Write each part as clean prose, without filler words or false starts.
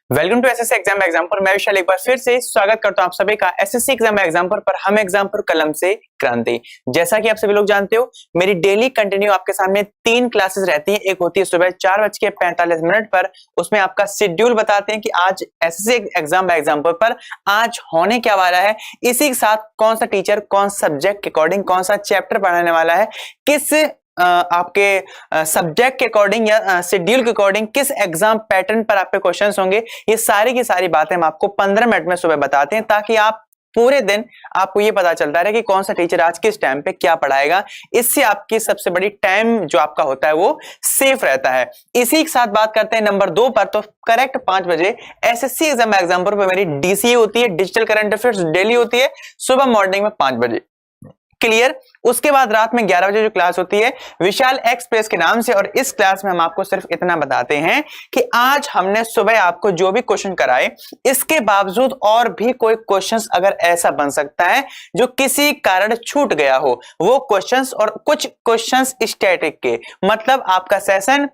Welcome to SSC exam example. मैं विशाल एक बार फिर से स्वागत करता हूं आप सभी का एसएससी एग्जाम एग्जाम्पल पर। हम एग्जाम पर कलम से क्रांति। जैसा कि आप सभी लोग जानते हो, मेरी डेली कंटिन्यू आपके सामने 3 क्लासेस रहती हैं। एक होती है सुबह 4:45 पर, उसमें आपका शेड्यूल बताते हैं कि आज एसएससी एग्जाम एग्जाम्पल पर आज होने क्या वाला है, इसी के साथ कौन सा टीचर कौन सब्जेक्ट के अकॉर्डिंग कौन सा चैप्टर पढ़ाने वाला है, किस आपके सब्जेक्ट के अकॉर्डिंग या शेड्यूल के अकॉर्डिंग किस एग्जाम पैटर्न पर आपके क्वेश्चंस होंगे, ये सारी की सारी बातें हम आपको 15 मिनट में सुबह बताते हैं, ताकि आप पूरे दिन आपको ये पता चलता रहे कि कौन सा टीचर आज किस टाइम पे क्या पढ़ाएगा। इससे आपकी सबसे बड़ी टाइम जो आपका होता है वो सेफ रहता है। इसी के साथ बात करते हैं नंबर 2 पर। तो करेक्ट 5 बजे एसएससी एग्जाम एग्जाम्पल पर मेरी डीसीए होती है, डिजिटल करंट अफेयर्स डेली होती है, सुबह मॉर्निंग में 5 बजे। क्लियर। उसके बाद रात में 11 बजे जो क्लास होती है विशाल एक्सप्रेस के नाम से, और इस क्लास में हम आपको सिर्फ इतना बताते हैं कि आज हमने सुबह आपको जो भी क्वेश्चन कराए, इसके बावजूद और भी कोई क्वेश्चंस अगर ऐसा बन सकता है जो किसी कारण छूट गया हो, वो क्वेश्चंस, और कुछ क्वेश्चंस स्टैटिक के, मतलब आपका सेशन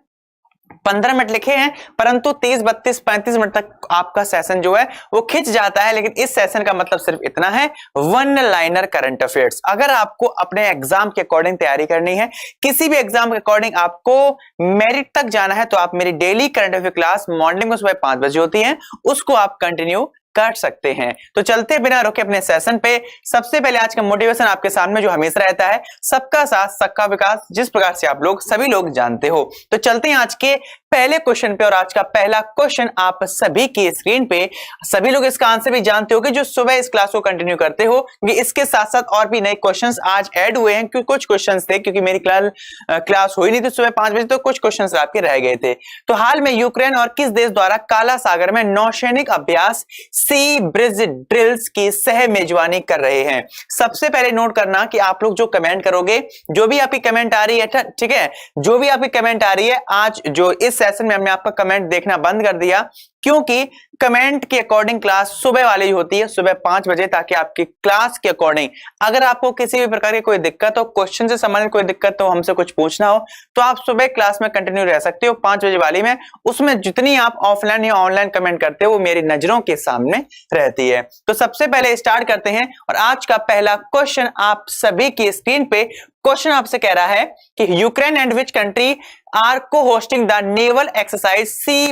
15 मिनट लिखे हैं परंतु 30, 32, 35 मिनट तक आपका सेशन जो है वो खिंच जाता है। लेकिन इस सेशन का मतलब सिर्फ इतना है, वन लाइनर करंट अफेयर्स। अगर आपको अपने एग्जाम के अकॉर्डिंग तैयारी करनी है, किसी भी एग्जाम के अकॉर्डिंग आपको मेरिट तक जाना है, तो आप मेरी daily current affair class morning में सुबह 5 बजे होती है, उसको आप कंटिन्यू कर सकते हैं। तो चलते बिना रुके अपने सेशन पे। सबसे पहले आज का मोटिवेशन आपके सामने जो हमेशा रहता है, सबका साथ सबका विकास, जिस प्रकार से आप लोग सभी लोग जानते हो। तो चलते हैं आज के पहले क्वेश्चन पे, और आज का पहला क्वेश्चन आप सभी की स्क्रीन पे। सभी लोग इसका आंसर भी जानते हो कि जो सुबह इस क्लास को कंटिन्यू करते हो, क्योंकि इसके साथ साथ और भी नए क्वेश्चंस आज ऐड हुए हैं। क्योंकि कुछ क्वेश्चंस थे, क्योंकि मेरी क्लास हुई नहीं थी सुबह 5 बजे, तो कुछ क्वेश्चंस आपके रह गए थे। तो हाल में यूक्रेन और किस देश द्वारा काला सागर में नौसैनिक अभ्यास सी ब्रिज ड्रिल्स की सह मेजबानी कर रहे हैं? सबसे पहले नोट करना कि आप लोग जो कमेंट करोगे, जो भी आपकी कमेंट आ रही है, ठीक है, जो भी आपकी कमेंट आ रही है, आज जो इस सेशन में हमने आपका कमेंट देखना बंद कर दिया, क्योंकि कमेंट के अकॉर्डिंग क्लास सुबह वाली होती है, सुबह 5 बजे, ताकि आपकी क्लास के अकॉर्डिंग अगर आपको किसी भी प्रकार की कोई दिक्कत हो, क्वेश्चन से संबंधित कोई दिक्कत हो, हमसे कुछ पूछना हो, तो आप सुबह क्लास में कंटिन्यू रह सकते हो 5 बजे वाली में। उसमें जितनी आप ऑफलाइन या ऑनलाइन कमेंट करते हो वो मेरी नजरों के सामने रहती है। तो सबसे पहले स्टार्ट करते हैं, और आज का पहला क्वेश्चन आप सभी की स्क्रीन पे। क्वेश्चन आपसे कह रहा है कि Ukraine and which country are co hosting the naval exercise Sea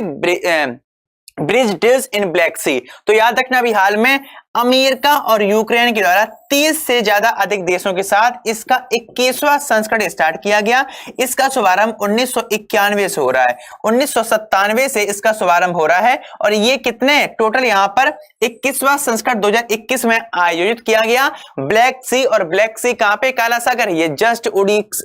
Breeze drills in Black Sea? तो याद रखना, अभी हाल में अमेरिका और यूक्रेन के द्वारा 30 से ज्यादा अधिक देशों के साथ इसका 21वां संस्करण स्टार्ट किया गया। इसका शुभारंभ 1991 से हो रहा है, 1997 से इसका शुभारंभ हो रहा है, और ये कितने टोटल यहाँ पर 21वां संस्करण 2021 में आयोजित किया गया। ब्लैक सी, और ब्लैक सी कहां पे? काला सागर। ये जस्ट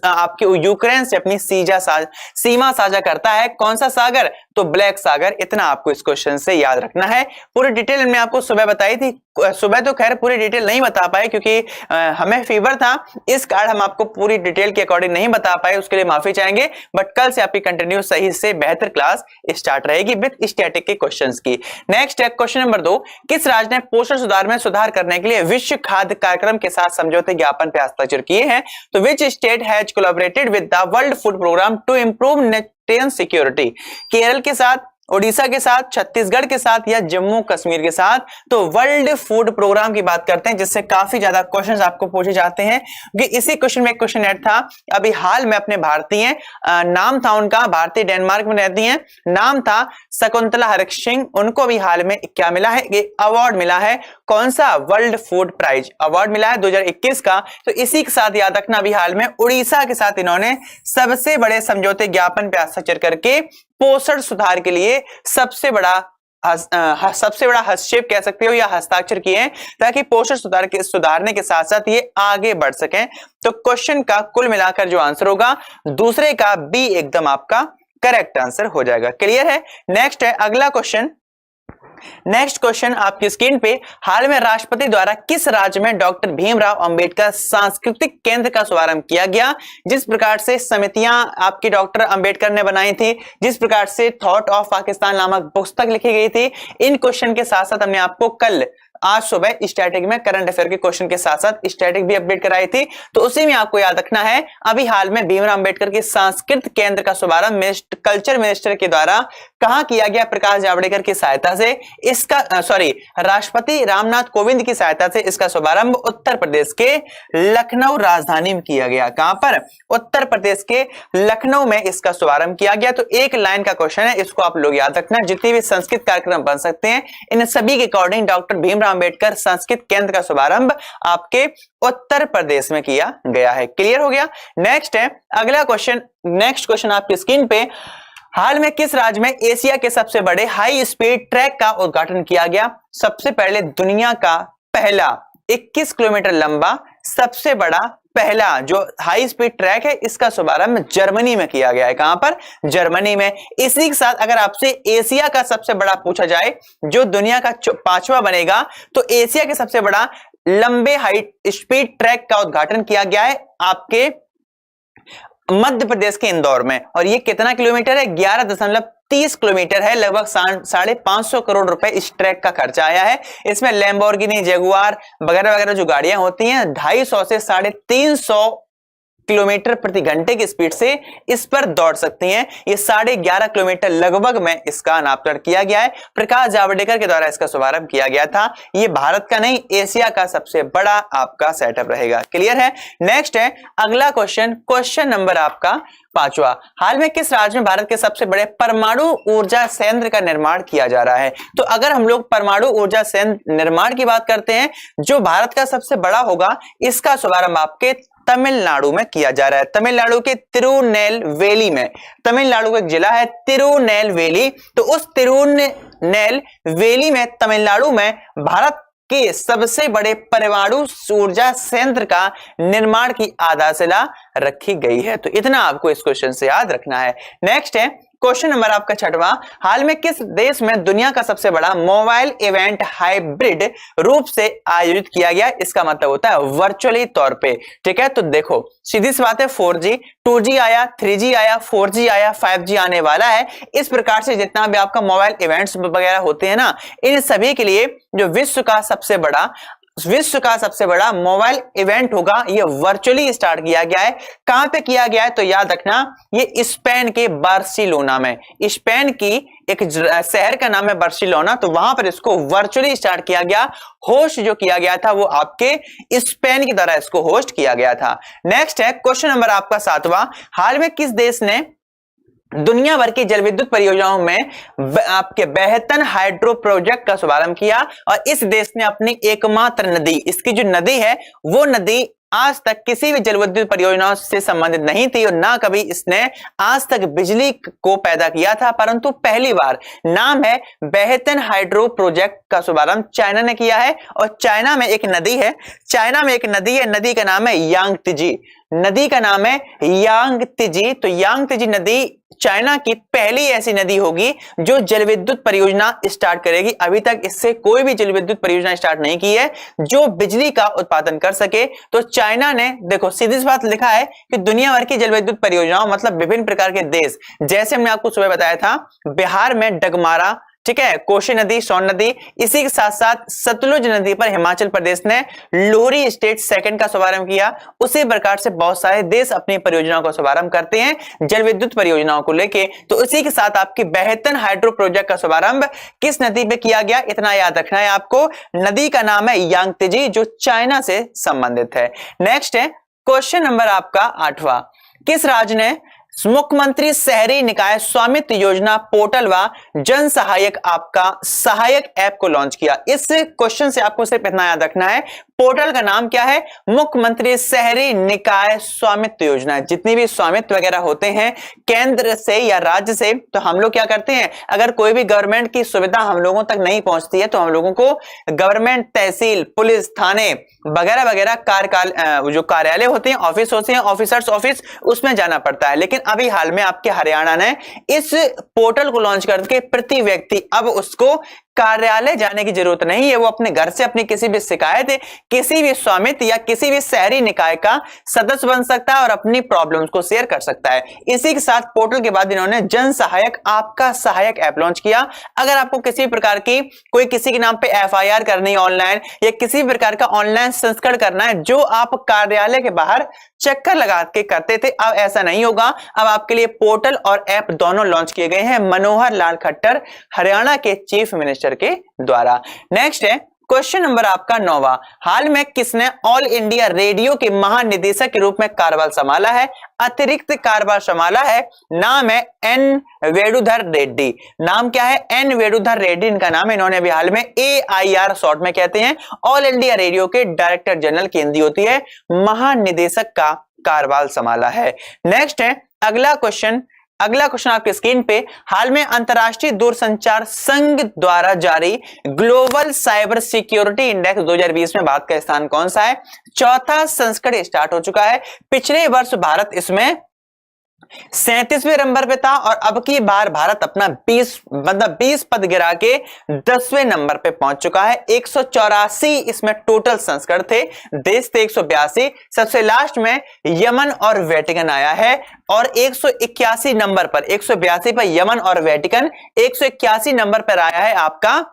आपके यूक्रेन से अपनी सीमा साझा करता है। कौन सा सागर? तो ब्लैक सागर। इतना आपको इस क्वेश्चन से याद रखना है। पूरी डिटेल में आपको सुबह बताई थी, सुबह तो खैर पूरी डिटेल नहीं बता पाए क्योंकि हमें फीवर था, इस कारण हम आपको पूरी डिटेल के अकॉर्डिंग नहीं बता पाए, उसके लिए माफी चाहेंगे। बट कल से आपकी कंटिन्यू सही से बेहतर क्लास स्टार्ट रहेगी विद स्टैटिक के क्वेश्चंस की। नेक्स्ट है क्वेश्चन नंबर 2। किस राज्य ने पोषण सुधार में सुधार करने के लिए विश्व खाद्य कार्यक्रम के साथ समझौते ज्ञापन पर हस्ताक्षर किए हैं? तो which state has collaborated with the world food programme to improve nutrition security? Kerala के साथ, ओडिशा के साथ, छत्तीसगढ़ के साथ, या जम्मू कश्मीर के साथ? तो वर्ल्ड फूड प्रोग्राम की बात करते हैं, जिससे काफी ज्यादा क्वेश्चंस आपको पूछे जाते हैं। क्योंकि इसी क्वेश्चन में एक क्वेश्चन ऐड था, अभी हाल में अपने भारतीय नाम था उनका, भारतीय डेनमार्क में रहती हैं, नाम था शकुंतला हरिक सिंह। उनको अभी हाल में क्या मिला है? ये अवार्ड मिला है। कौन सा? वर्ल्ड फूड प्राइज अवार्ड मिला है 2021 का। तो इसी के साथ याद रखना, अभी हाल में उड़ीसा के साथ इन्होंने सबसे बड़े समझौते ज्ञापन पर हस्ताक्षर करके पोषण सुधार के लिए सबसे बड़ा हस्तक्षेप कह सकते हो या हस्ताक्षर किए हैं, ताकि पोषण सुधारने के साथ साथ ये आगे बढ़ सकें। तो क्वेश्चन का कुल मिलाकर जो आंसर होगा, दूसरे का बी एकदम आपका करेक्ट आंसर हो जाएगा। क्लियर है? नेक्स्ट है अगला क्वेश्चन। नेक्स्ट क्वेश्चन आपकी स्क्रीन पे। हाल में राष्ट्रपति द्वारा किस राज्य में डॉक्टर भीमराव अंबेडकर सांस्कृतिक केंद्र का शुभारंभ किया गया? जिस प्रकार से समितियां आपकी डॉक्टर अंबेडकर ने बनाई थी, जिस प्रकार से थॉट ऑफ पाकिस्तान नामक पुस्तक लिखी गई थी, इन क्वेश्चन के साथ साथ हमने आपको कल आज सुबह स्टैटिक में करंट अफेयर के क्वेश्चन के साथ साथ स्टैटिक भी अपडेट कराई थी, तो उसी में आपको याद रखना है अभी हाल में भीमराव अंबेडकर के सांस्कृतिक केंद्र का शुभारंभ कल्चर मिनिस्टर के द्वारा कहां किया गया? प्रकाश जावड़ेकर की सहायता से इसका राष्ट्रपति रामनाथ कोविंद की सहायता से इसका शुभारंभ उत्तर प्रदेश के लखनऊ राजधानी में किया गया। कहां पर? उत्तर प्रदेश के लखनऊ में इसका शुभारंभ किया गया। तो एक लाइन का क्वेश्चन है, इसको आप लोग याद रखना। जितने भी संस्कृत कार्यक्रम बन सकते हैं इन सभी के अकॉर्डिंग डॉक्टर भीमराव अंबेडकर संस्कृत केंद्र का शुभारंभ आपके उत्तर प्रदेश में किया गया है। क्लियर हो गया? नेक्स्ट है अगला क्वेश्चन। नेक्स्ट क्वेश्चन आपकी स्क्रीन पे, हाल में किस राज्य में एशिया के सबसे बड़े हाई स्पीड ट्रैक का उद्घाटन किया गया? सबसे पहले दुनिया का पहला 21 किलोमीटर लंबा सबसे बड़ा पहला जो हाई स्पीड ट्रैक है इसका शुभारंभ जर्मनी में किया गया है। कहां पर? जर्मनी में। इसी के साथ अगर आपसे एशिया का सबसे बड़ा पूछा जाए जो दुनिया का 5वां बनेगा, तो एशिया के सबसे बड़ा लंबे हाई स्पीड ट्रैक का उद्घाटन किया गया है आपके मध्य प्रदेश के इंदौर में। और ये कितना किलोमीटर है? 11.30 किलोमीटर है। लगभग 550 करोड़ रुपए इस ट्रैक का खर्चा आया है। इसमें लैम्बोर्गिनी, जगुआर वगैरह वगैरह जो गाड़ियां होती हैं 250 से 350 किलोमीटर प्रति घंटे की स्पीड से इस पर दौड़ सकती हैं। ये 11.5 किलोमीटर लगभग में इसका नामकरण किया गया है। प्रकाश जावड़ेकर के द्वारा इसका शुभारंभ किया गया था। ये भारत का नहीं, एशिया का सबसे बड़ा आपका सेटअप रहेगा। क्लियर है? नेक्स्ट है अगला क्वेश्चन, क्वेश्चन नंबर आपका 5वां। हाल में किस राज्य में भारत के सबसे बड़े परमाणु ऊर्जा संयंत्र का निर्माण किया जा रहा है? तो अगर हम लोग परमाणु ऊर्जा संयंत्र निर्माण की बात करते हैं जो भारत का सबसे बड़ा होगा, इसका शुभारंभ आपके तमिलनाडु में किया जा रहा है। तमिलनाडु के तिरुनेलवेली में। तमिलनाडु का एक जिला है तिरुनेलवेली, तो उस तिरुनेलवेली में तमिलनाडु में भारत के सबसे बड़े परमाणु ऊर्जा संयंत्र का निर्माण की आधारशिला रखी गई है। तो इतना आपको इस क्वेश्चन से याद रखना है। नेक्स्ट है क्वेश्चन नंबर आपका 6वां। हाल में किस देश में दुनिया का सबसे बड़ा मोबाइल इवेंट हाइब्रिड रूप से आयोजित किया गया? इसका मतलब होता है वर्चुअली तौर पे। ठीक है, तो देखो सीधी सी बात है, 4G 2G आया, 3G आया, 4G आया, 5G आने वाला है। इस प्रकार से जितना भी आपका मोबाइल इवेंट्स वगैरह होते हैं ना, इन सभी के लिए जो विश्व का सबसे बड़ा मोबाइल इवेंट होगा ये वर्चुअली स्टार्ट किया गया है। कहां पे किया गया है? तो याद रखना ये स्पेन के बार्सिलोना में। स्पेन की एक शहर का नाम है बार्सिलोना, तो वहां पर इसको वर्चुअली स्टार्ट किया गया। होस्ट जो किया गया था वो आपके स्पेन की द्वारा इसको होस्ट किया गया था। नेक्स्ट है क्वेश्चन नंबर आपका 7वां। हाल में किस देश ने दुनिया भर की जल विद्युत परियोजनाओं में आपके बेहतन हाइड्रो प्रोजेक्ट का शुभारंभ किया? और इस देश ने अपनी एकमात्र नदी, इसकी जो नदी है वो नदी आज तक किसी भी जल विद्युत परियोजनाओं से संबंधित नहीं थी और ना कभी इसने आज तक बिजली को पैदा किया था, परंतु पहली बार नाम है बेहतन हाइड्रो प्रोजेक्ट का शुभारंभ चाइना ने किया है। और चाइना में एक नदी है, नदी का नाम है यांगत्जी। नदी का नाम है यांगत्जी। तो यांगत्जी नदी चाइना की पहली ऐसी नदी होगी जो जल विद्युत परियोजना स्टार्ट करेगी। अभी तक इससे कोई भी जल विद्युत परियोजना स्टार्ट नहीं की है जो बिजली का उत्पादन कर सके। तो चाइना ने, देखो सीधी सी बात लिखा है कि दुनिया भर की जल विद्युत परियोजनाओं मतलब विभिन्न प्रकार के देश, जैसे हमने आपको सुबह बताया था बिहार में डगमारा, ठीक है, कोशी नदी, सोन नदी, इसी के साथ साथ सतलुज नदी पर हिमाचल प्रदेश ने लोहरी स्टेट सेकंड का शुभारंभ किया। उसी प्रकार से बहुत सारे देश अपनी परियोजनाओं का शुभारंभ करते हैं जल विद्युत परियोजनाओं को लेके। तो इसी के साथ आपकी बेहतन हाइड्रो प्रोजेक्ट का शुभारंभ किस नदी पे किया गया, इतना याद रखना है आपको। नदी का नाम है यांगत्जी जो चाइना से संबंधित है। नेक्स्ट है क्वेश्चन नंबर आपका 8वां। किस राज्य ने मुख्यमंत्री शहरी निकाय स्वामित्व योजना पोर्टल व जन सहायक आपका सहायक ऐप को लॉन्च किया? इस क्वेश्चन से आपको सिर्फ इतना याद रखना है, पोर्टल का नाम क्या है? मुख्यमंत्री शहरी निकाय स्वामित्व योजना। जितनी भी स्वामित्व वगैरह होते हैं केंद्र से या राज्य से, तो हम लोग क्या करते हैं, अगर कोई भी गवर्नमेंट की सुविधा हम लोगों तक नहीं पहुंचती है तो हम लोगों को गवर्नमेंट तहसील, पुलिस, थाने वगैरह वगैरह जो कार्यालय होते हैं, ऑफिस होते हैं, ऑफिसर्स ऑफिस, उसमें जाना पड़ता है। लेकिन अभी हाल में आपके हरियाणा ने इस पोर्टल को लॉन्च करके प्रति व्यक्ति अब उसको कार्यालय जाने की जरूरत नहीं है, वो अपने घर से अपनी किसी भी शिकायत, किसी भी स्वामित्व या किसी भी शहरी निकाय का सदस्य बन सकता है और अपनी प्रॉब्लम्स को शेयर कर सकता है। इसी के साथ पोर्टल के बाद इन्होंने जन सहायक आपका सहायक ऐप लॉन्च किया। अगर आपको किसी प्रकार की कोई किसी के नाम पे एफआईआर करनी है ऑनलाइन, या किसी प्रकार का ऑनलाइन संस्करण करना है जो आप कार्यालय के बाहर चक्कर लगा के करते थे, अब ऐसा नहीं होगा। अब आपके लिए पोर्टल और ऐप दोनों लॉन्च किए गए हैं मनोहर लाल खट्टर, हरियाणा के चीफ मिनिस्टर के द्वारा। नेक्स्ट है क्वेश्चन नंबर आपका 9वां, हाल में किसने ऑल इंडिया रेडियो के महानिदेशक के रूप में कार्यभार संभाला है? अतिरिक्त कार्यभार संभाला है। नाम है एन वेणुधर रेड्डी। नाम क्या है? एन वेणुधर रेड्डी इनका नाम है। इन्होंने अभी हाल में AIR शॉर्ट में कहते हैं, ऑल इंडिया रेडियो के डायरेक्टर जनरल की हिंदी होती है महानिदेशक का कार्यभार संभाला है। नेक्स्ट है अगला क्वेश्चन आपकी स्क्रीन पे, हाल में अंतरराष्ट्रीय दूरसंचार संघ द्वारा जारी ग्लोबल साइबर सिक्योरिटी इंडेक्स 2020 में भारत का स्थान कौन सा है? चौथा संस्करण स्टार्ट हो चुका है। पिछले वर्ष भारत इसमें 37वें नंबर पे था और अब की बार भारत अपना 20 पद गिरा के 10वें नंबर पे पहुंच चुका है। 184 इसमें टोटल संस्करण थे, देश थे 182। सबसे लास्ट में यमन और वेटिकन आया है और 181 नंबर पर, 182 पर यमन और वेटिकन, 181 नंबर पर आया है आपका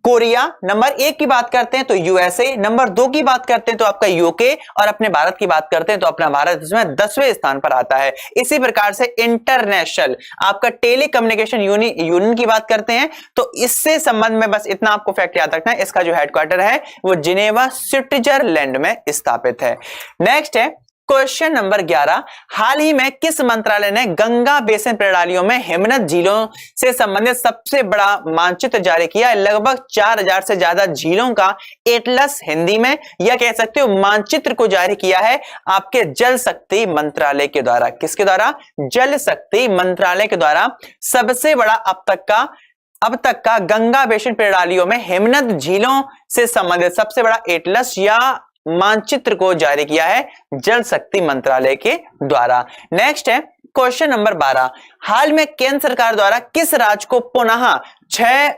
कोरिया। नंबर 1 की बात करते हैं तो यूएसए, नंबर 2 की बात करते हैं तो आपका यूके, और अपने भारत की बात करते हैं तो अपना भारत इसमें 10वें स्थान पर आता है। इसी प्रकार से इंटरनेशनल आपका टेली कम्युनिकेशन यूनियन की बात करते हैं तो इससे संबंध में बस इतना आपको फैक्ट याद रखना है, इसका जो हेडक्वार्टर है वो जिनेवा स्विट्जरलैंड में स्थापित है। नेक्स्ट है क्वेश्चन नंबर 11, हाल ही में किस मंत्रालय ने गंगा बेसिन प्रणालियों में हिमनद झीलों से संबंधित सबसे बड़ा मानचित्र जारी किया? लगभग 4000 से ज्यादा झीलों का एटलस हिंदी में, या कह सकते हो मानचित्र को जारी किया है आपके जल शक्ति मंत्रालय के द्वारा। किसके द्वारा? जल शक्ति मंत्रालय के द्वारा सबसे बड़ा अब तक का गंगा बेसिन प्रणालियों में हिमनद झीलों से संबंधित सबसे बड़ा एटलस या मानचित्र को जारी किया है जल शक्ति मंत्रालय के द्वारा। नेक्स्ट है क्वेश्चन नंबर 12, हाल में केंद्र सरकार द्वारा किस राज्य को पुनः 6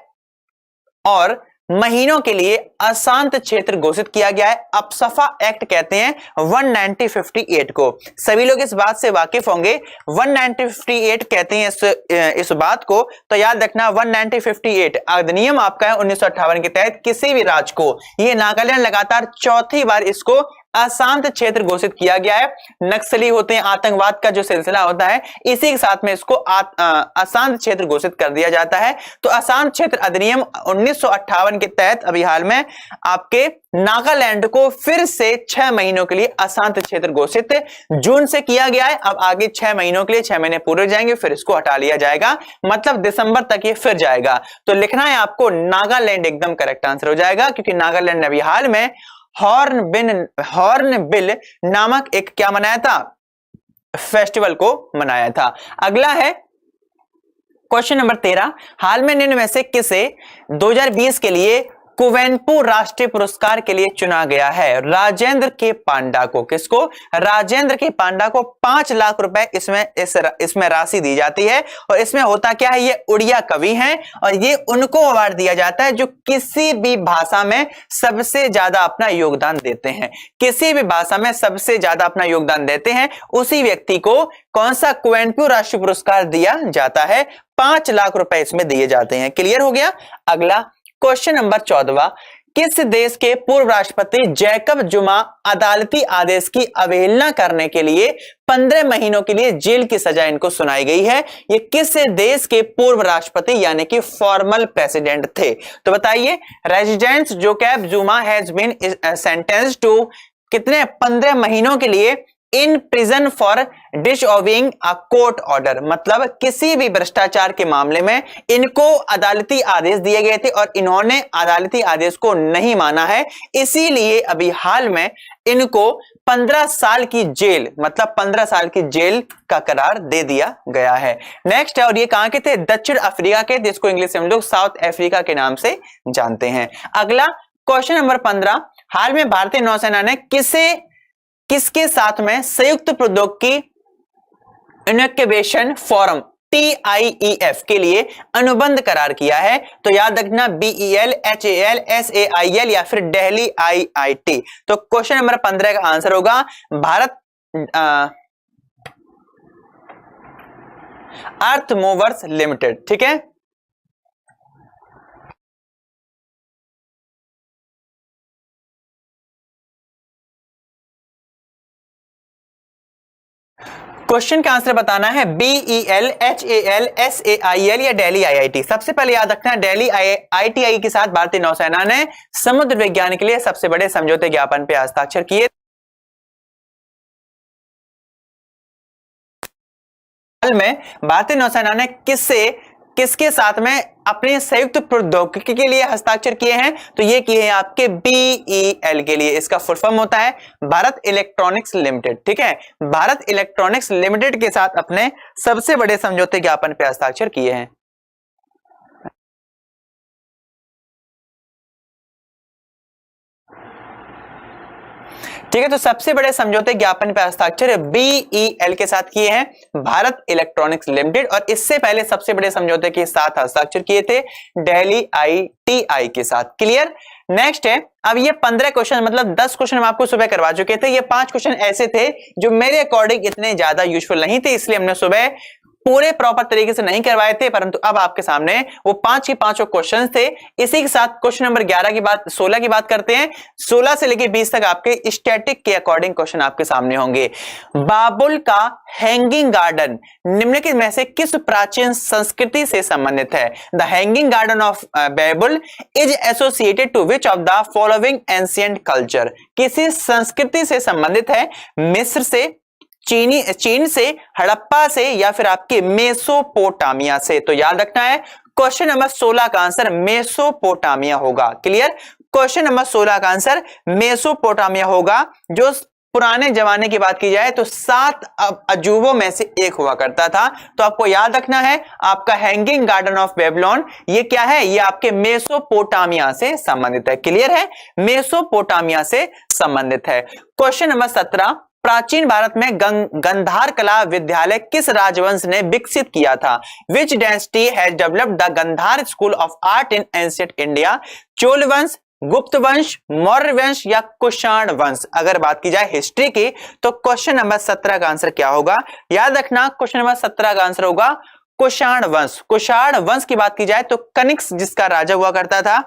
और महीनों के लिए अशांत क्षेत्र घोषित किया गया है? अपसफा एक्ट कहते हैं 1958 को। सभी लोग इस बात से वाकिफ होंगे, 1958 कहते हैं इस बात को, तो याद रखना 1958 अधिनियम आपका है 1958 के तहत किसी भी राज्य को, ये नागालैंड लगातार चौथी बार इसको अशांत क्षेत्र घोषित किया गया है। नक्सली होते हैं, आतंकवाद का जो सिलसिला होता है, इसी के साथ में इसको अशांत क्षेत्र घोषित कर दिया जाता है। तो अशांत क्षेत्र अधिनियम 1958 के तहत अभी हाल में आपके नागालैंड को फिर से 6 महीनों के लिए अशांत क्षेत्र घोषित जून से किया गया है। अब आगे 6 महीनों के लिए 6 महीने पूरे हो जाएंगे, फिर इसको हटा लिया जाएगा, मतलब दिसंबर तक ये फिर जाएगा। तो लिखना है आपको नागालैंड, एकदम करेक्ट आंसर हो जाएगा, क्योंकि नागालैंड ने अभी हाल में हॉर्नबिल नामक एक क्या मनाया था? फेस्टिवल को मनाया था। अगला है क्वेश्चन नंबर 13, हाल में निम्न में से किसे 2020 के लिए कुवेंपु राष्ट्रीय पुरस्कार के लिए चुना गया है? राजेंद्र के पांडा को। किसको? राजेंद्र के पांडा को 5 लाख रुपए इसमें राशि दी जाती है। और इसमें होता क्या है, ये उड़िया कवि हैं और ये उनको अवार्ड दिया जाता है जो किसी भी भाषा में सबसे ज्यादा अपना योगदान देते हैं। किसी भी भाषा में सबसे ज्यादा अपना योगदान देते हैं उसी व्यक्ति को कौन सा कुवेंपु राष्ट्रीय पुरस्कार दिया जाता है? 5 लाख रुपए इसमें दिए जाते हैं। क्लियर हो गया? अगला क्वेश्चन नंबर 14, किस देश के पूर्व राष्ट्रपति जैकब जुमा अदालती आदेश की अवहेलना करने के लिए 15 महीनों के लिए जेल की सजा इनको सुनाई गई है? ये किस देश के पूर्व राष्ट्रपति यानी कि फॉर्मल प्रेसिडेंट थे? तो बताइए। Residence Jacob Zuma has been sentenced to कितने? 15 महीनों के लिए in prison for disobeying a court order, मतलब किसी भी भ्रष्टाचार के मामले में इनको अदालती आदेश दिए गए थे और इन्होंने अदालती आदेश को नहीं माना है, इसीलिए अभी हाल में इनको 15 साल की जेल, मतलब 15 साल की जेल का करार दे दिया गया है। नेक्स्ट है, और ये कहां के थे? दक्षिण अफ्रीका के, जिसको इंग्लिश में हम लोग साउथ अफ्रीका के नाम से जानते हैं। अगला क्वेश्चन नंबर 15, हाल में भारतीय नौसेना ने किसके साथ में संयुक्त प्रौद्योगिकी इनोवेशन फोरम TIEF के लिए अनुबंध करार किया है? तो याद रखना BEL, HAL, SAIL या फिर दिल्ली IIT। तो क्वेश्चन नंबर 15 का आंसर होगा भारत अर्थ मूवर्स लिमिटेड। ठीक है, क्वेश्चन का आंसर बताना है BEL, HAL, SAIL या दिल्ली IIT। सबसे पहले याद रखना है दिल्ली IIT के साथ भारतीय नौसेना ने समुद्र विज्ञान के लिए सबसे बड़े समझौते ज्ञापन पे हस्ताक्षर किए। हाल में भारतीय नौसेना ने किसके साथ में अपने संयुक्त प्रौद्योगिकी के लिए हस्ताक्षर किए हैं? तो ये किए हैं आपके BEL के लिए। इसका फुल फॉर्म होता है भारत इलेक्ट्रॉनिक्स लिमिटेड। ठीक है, भारत इलेक्ट्रॉनिक्स लिमिटेड के साथ अपने सबसे बड़े समझौते ज्ञापन पे हस्ताक्षर किए हैं। ठीक है, तो सबसे बड़े समझौते ज्ञापन पर हस्ताक्षर BEL के साथ किए हैं भारत इलेक्ट्रॉनिक्स लिमिटेड, और इससे पहले सबसे बड़े समझौते के साथ हस्ताक्षर किए थे दिल्ली IIT के साथ। क्लियर? नेक्स्ट है, अब ये 15 क्वेश्चन मतलब 10 क्वेश्चन हम आपको सुबह करवा चुके थे। ये 5 क्वेश्चन ऐसे थे जो मेरे अकॉर्डिंग इतने ज्यादा यूजफुल नहीं थे, इसलिए हमने सुबह पूरे प्रॉपर तरीके से नहीं करवाए थे, परंतु अब आपके सामने वो 5 के 5 क्वेश्चन थे। इसी के साथ क्वेश्चन नंबर 11 की बात 16 की बात करते हैं। 16 से लेकर 20 तक आपके स्टैटिक के अकॉर्डिंग क्वेश्चन आपके सामने होंगे। बाबुल का हैंगिंग गार्डन निम्नलिखित में से किस प्राचीन संस्कृति से संबंधित है? The hanging garden of Babylon is associated to which of the following ancient culture? किसी संस्कृति से संबंधित है? मिस्र से, चीन से, हड़प्पा से या फिर आपके मेसोपोटामिया से? तो याद रखना है क्वेश्चन नंबर 16 का आंसर मेसोपोटामिया होगा। क्लियर? क्वेश्चन नंबर 16 का आंसर मेसोपोटामिया होगा, जो पुराने जमाने की बात की जाए तो 7 अजूबों में से एक हुआ करता था। तो आपको याद रखना है आपका हैंगिंग गार्डन ऑफ बेबीलोन ये क्या है? ये आपके मेसोपोटामिया से संबंधित है। क्लियर है? मेसोपोटामिया से संबंधित है। क्वेश्चन नंबर 17, प्राचीन भारत में गंधार कला विद्यालय किस राजवंश ने विकसित किया था? Which dynasty has developed the Gandhara school of art in ancient India? Chola वंश, गुप्त वंश, मौर्य वंश या कुषाण वंश? अगर बात की जाए हिस्ट्री की तो क्वेश्चन नंबर 17 का आंसर क्या होगा? याद रखना क्वेश्चन नंबर 17 का आंसर होगा कुषाण वंश। कुषाण वंश की बात की जाए तो कनिष्क जिसका राजा हुआ करता था,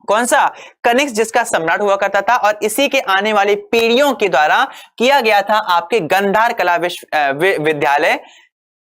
कौन सा? कनिष्क जिसका सम्राट हुआ करता था, और इसी के आने वाली पीढ़ियों के द्वारा किया गया था आपके गंधार कला विद्यालय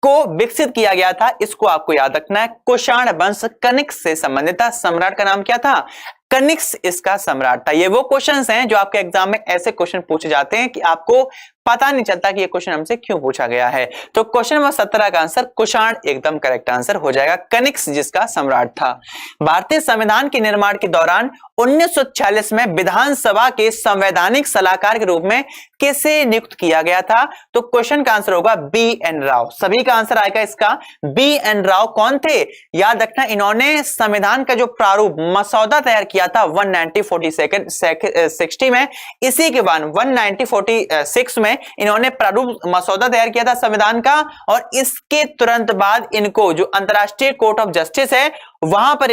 को विकसित किया गया था। इसको आपको याद रखना है। कुषाण वंश कनिष्क से संबंधित था। सम्राट का नाम क्या था? कनिष्क इसका सम्राट था। ये वो क्वेश्चंस हैं जो आपके एग्जाम में ऐसे क्वेश्चन पूछे जाते हैं कि आपको पता नहीं चलता कि ये क्वेश्चन हमसे क्यों पूछा गया है। तो क्वेश्चन नंबर 17 का आंसर कुषाण एकदम करेक्ट आंसर हो जाएगा, कनिष्क जिसका सम्राट था। भारतीय संविधान के निर्माण के दौरान 1946 में विधानसभा के संवैधानिक सलाहकार के रूप में किसे नियुक्त किया गया था? तो क्वेश्चन का आंसर होगा BN राव। सभी का आंसर आएगा इसका BN राव। कौन थे? याद रखना इन्होंने संविधान का जो प्रारूप मसौदा तैयार किया था 1960 में, इसी के बाद 1946 में इन्होंने प्रारूप मसौदा तैयार किया था संविधान का, और इसके तुरंत बाद इनको जो अंतरराष्ट्रीय कोर्ट ऑफ जस्टिस है वहां पर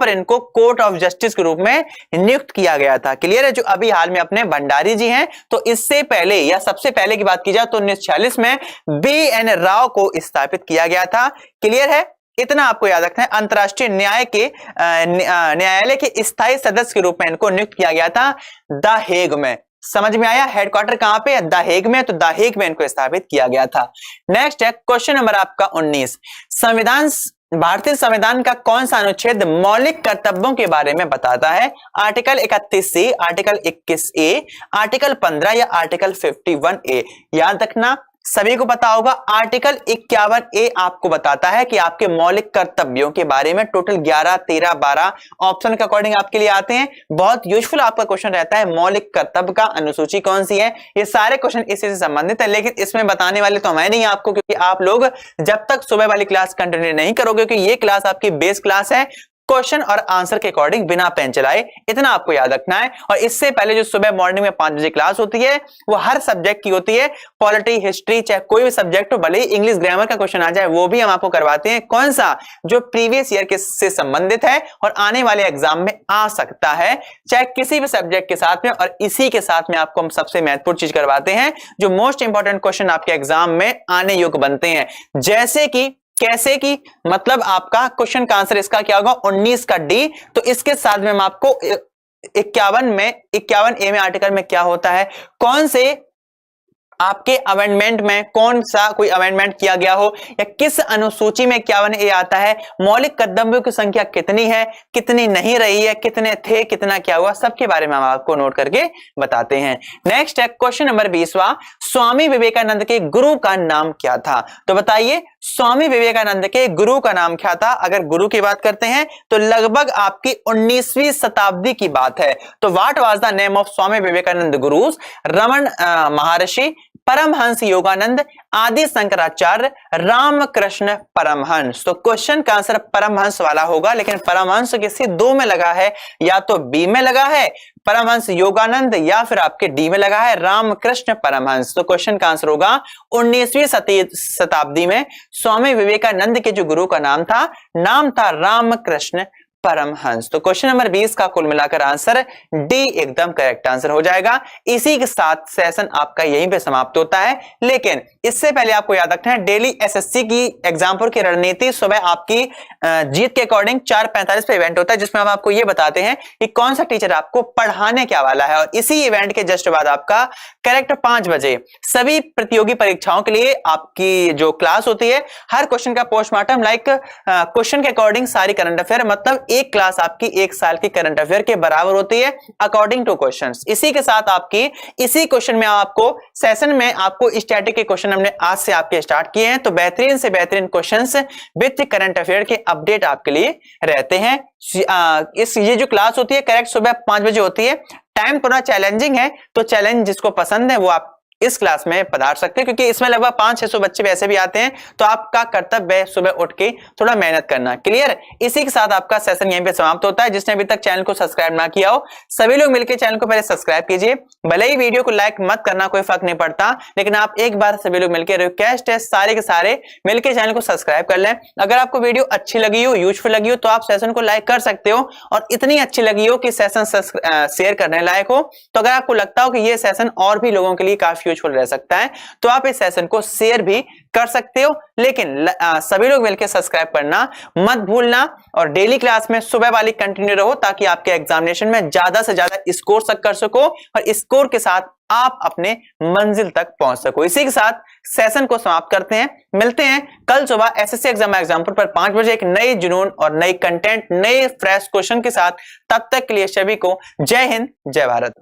इनको कोर्ट ऑफ जस्टिस के रूप में नियुक्त किया गया था। क्लियर है? जो अभी हाल में अपने भंडारी जी हैं, तो इससे पहले या सबसे पहले की बात की जाए तो 1946 में BN राव को स्थापित किया गया था। क्लियर है? इतना आपको याद रखना है। अंतरराष्ट्रीय न्यायालय के स्थायी सदस्य के रूप में इनको नियुक्त किया गया था द हेग में। समझ में आया? हेडक्वार्टर कहां पे? द हेग में। तो द हेग में इनको स्थापित किया गया था। नेक्स्ट है क्वेश्चन नंबर आपका 19, भारतीय संविधान का कौन सा अनुच्छेद मौलिक कर्तव्यों के बारे में बताता है? Article 31C, article 21A, article 15 या आर्टिकल 51A? याद रखना सभी को पता होगा आर्टिकल 51A आपको बताता है कि आपके मौलिक कर्तव्यों के बारे में। टोटल 11, 13, 12 ऑप्शन के अकॉर्डिंग आपके लिए आते हैं। बहुत यूजफुल आपका क्वेश्चन रहता है मौलिक कर्तव्य का अनुसूची कौन सी है। ये सारे क्वेश्चन इसी से संबंधित है, लेकिन इसमें बताने वाले तो मैं नहीं आपको, क्योंकि आप लोग जब तक सुबह वाली क्लास कंटिन्यू नहीं करोगे, क्योंकि ये क्लास आपकी बेस क्लास है, क्वेश्चन और आंसर के अकॉर्डिंग बिना पेन चलाए, इतना आपको याद रखना है। और इससे पहले जो सुबह मॉर्निंग में 5 बजे क्लास होती है वो हर सब्जेक्ट की होती है, पॉलिटी, हिस्ट्री, चाहे कोई भी सब्जेक्ट हो, भले ही इंग्लिश ग्रामर का क्वेश्चन आ जाए वो भी हम आपको करवाते हैं। कौन सा? जो प्रीवियस ईयर के से संबंधित है और आने वाले एग्जाम में आ सकता है, चाहे किसी भी सब्जेक्ट के साथ में। और इसी के साथ में आपको हम सबसे महत्वपूर्ण चीज करवाते हैं, जो मोस्ट इंपॉर्टेंट क्वेश्चन आपके एग्जाम में आने योग्य बनते हैं, जैसे कि कैसे की मतलब आपका क्वेश्चन का आंसर इसका क्या होगा 19 का डी। तो इसके साथ में हम आपको 51A में आर्टिकल में क्या होता है, कौन से आपके अमेंडमेंट में कौन सा कोई अमेंडमेंट किया गया हो, या किस अनुसूची में 51A आता है, मौलिक कर्तव्यों की संख्या कितनी है, कितनी नहीं रही है, कितने थे, कितना क्या हुआ, सबके बारे में हम आपको नोट करके बताते हैं। नेक्स्ट है क्वेश्चन नंबर 20वां, स्वामी विवेकानंद के गुरु का नाम क्या था? तो बताइए स्वामी विवेकानंद के गुरु का नाम क्या था? अगर गुरु की बात करते हैं तो लगभग आपकी 19वीं शताब्दी की बात है। तो what was the name of Swami Vivekananda gurus? Raman Maharshi, Paramahansa Yogananda, आदि शंकराचार्य, रामकृष्ण परमहंस। तो क्वेश्चन का आंसर परमहंस वाला होगा, लेकिन परमहंस किसी दो में लगा है, या तो बी में लगा है परमहंस योगानंद, या फिर आपके डी में लगा है रामकृष्ण परमहंस। तो क्वेश्चन का आंसर होगा 19वीं शताब्दी में स्वामी विवेकानंद के जो गुरु का नाम था रामकृष्ण परमहंस। तो क्वेश्चन नंबर 20 का कुल मिलाकर आंसर डी एकदम करेक्ट आंसर हो जाएगा। इसी के साथ सेशन आपका यहीं पे समाप्त होता है, लेकिन इससे पहले आपको याद रखना है डेली एसएससी की एग्जाम की रणनीति सुबह आपकी जीत के अकॉर्डिंग 4:45 पे इवेंट होता है, जिसमें हम आपको ये बताते हैं कि कौन सा टीचर आपको पढ़ाने क्या वाला है। और इसी इवेंट के जस्ट बाद आपका करेक्ट 5 बजे सभी प्रतियोगी परीक्षाओं के लिए आपकी जो क्लास होती है, हर क्वेश्चन का पोस्टमार्टम लाइक क्वेश्चन के अकॉर्डिंग सारी करंट अफेयर, मतलब एक क्लास आपकी 1 साल की करंट अफेयर के बराबर होती है अकॉर्डिंग टू क्वेश्चंस। इसी के साथ आपकी इसी क्वेश्चन में आपको सेशन में आपको स्टैटिक के क्वेश्चन हमने आज से आपके स्टार्ट किए हैं, तो बेहतरीन से बेहतरीन क्वेश्चंस विद करंट अफेयर के अपडेट आपके लिए रहते हैं। ये जो क्लास होती है करेक्ट सुबह 5 बजे होती है। टाइम थोड़ा चैलेंजिंग है, तो चैलेंज जिसको पसंद है वो आप इस क्लास में पधार सकते हैं, क्योंकि इसमें लगभग 500-600 बच्चे वैसे भी आते हैं, तो आपका कर्तव्य है सुबह उठ के थोड़ा मेहनत करना। क्लियर? इसी के साथ आपका सेशन यहीं पे समाप्त होता है। जिसने अभी तक चैनल को सब्सक्राइब ना किया हो, सभी लोग मिलकर चैनल को पहले सब्सक्राइब कीजिए। भले ही वीडियो को लाइक मत करना, कोई फर्क नहीं पड़ता, लेकिन आप एक बार सभी लोग मिलकर रिक्वेस्ट है सारे के सारे मिलकर चैनल को सब्सक्राइब कर लें। अगर आपको वीडियो अच्छी लगी हो, यूजफुल लगी हो, तो आप सेशन को लाइक कर सकते हो, और इतनी अच्छी लगी हो कि सेशन शेयर करने लायक हो, तो अगर आपको लगता हो कि ये सेशन और भी लोगों के लिए काफी यूजफुल रह सकता है, तो आप इस सेशन को शेयर भी कर सकते हो। लेकिन सभी लोग मिलकर सब्सक्राइब करना मत भूलना, और डेली क्लास में सुबह वाली कंटिन्यू रहो, ताकि आपके एग्जामिनेशन में ज्यादा से ज्यादा स्कोर कर सको, और स्कोर के साथ आप अपने मंजिल तक पहुंच सको। इसी के साथ सेशन को समाप्त करते हैं। मिलते हैं कल सुबह एसएससी एग्जाम पर 5 बजे एक नए जुनून और नई कंटेंट, नए फ्रेश क्वेश्चन के साथ। तब तक के लिए सभी को जय हिंद, जय भारत।